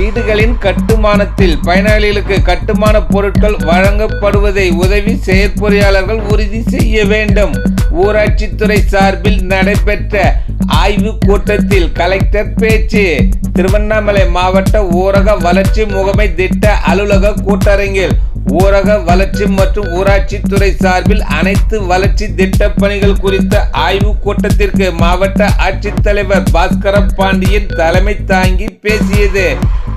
வீடுகளின் கட்டுமானத்தில் பயனாளிகளுக்கு கட்டுமான பொருட்கள் வழங்கப்படுவதை உதவி செயற்பொறியாளர்கள் உறுதி செய்ய வேண்டும். ஊராட்சித்துறை சார்பில் நடைபெற்ற ஆய்வு கூட்டத்தில் கலெக்டர் பேச்சு. திருவண்ணாமலை மாவட்ட ஊரக வளர்ச்சி முகமை திட்ட அலுவலக கூட்டரங்கில் ஊரக வளர்ச்சி மற்றும் ஊராட்சித்துறை சார்பில் அனைத்து வளர்ச்சி திட்ட பணிகள் குறித்த ஆய்வு கூட்டத்திற்கு மாவட்ட ஆட்சித்தலைவர் பாஸ்கர பாண்டியன் தலைமை தாங்கி பேசியது.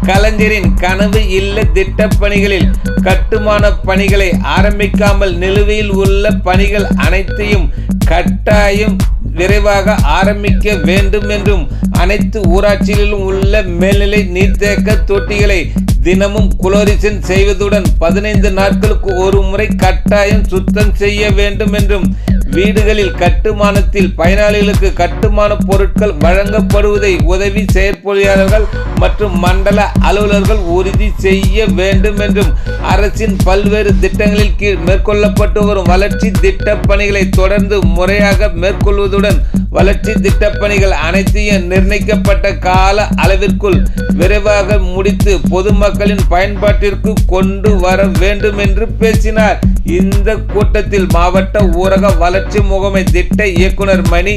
கலைஞரின் கனவு இல்ல திட்ட பணிகளில் கட்டுமான பணிகளை ஆரம்பிக்காமல் நிலுவையில் உள்ள பணிகள் அனைத்தையும் கட்டாயம் விரைவாக ஆரம்பிக்க வேண்டும் என்றும் அனைத்து ஊராட்சிகளிலும் உள்ள மேல்நிலை நீர்த்தேக்க தொட்டிகளை தினமும் குளோரிசன் செய்வதுடன் 15 நாட்களுக்கு ஒரு முறை கட்டாயம் சுத்தம் செய்ய வேண்டும் என்றும் வீடுகளில் கட்டுமானத்தில் பயனாளிகளுக்கு கட்டுமான பொருட்கள் வழங்கப்படுவதை உதவி செயற்பொறியாளர்கள் மற்றும் மண்டல அலுவலர்கள் உறுதி செய்ய வேண்டும் என்றும் அரசின் பல்வேறு திட்டங்களின் கீழ் மேற்கொள்ளப்பட்டு வரும் வளர்ச்சி திட்ட பணிகளை தொடர்ந்து முறையாக மேற்கொள்வதுடன் வளர்ச்சி திட்ட பணிகள் அனைத்தையும் நிர்ணயிக்கப்பட்ட கால அளவிற்குள் விரைவாக முடித்து பொதுமக்களின் பயன்பாட்டிற்கு கொண்டு வர வேண்டும் என்று பேசினார். இந்த கூட்டத்தில் மாவட்ட ஊரக வளர்ச்சி முகமை திட்ட இயக்குனர் மணி,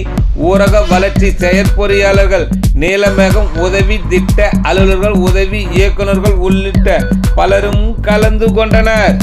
ஊரக வளர்ச்சி செயற்பொறியாளர்கள் நீலமேகம், உதவி திட்ட அலுவலர்கள், உதவி இயக்குநர்கள் உள்ளிட்ட பலரும் கலந்து கொண்டனர்.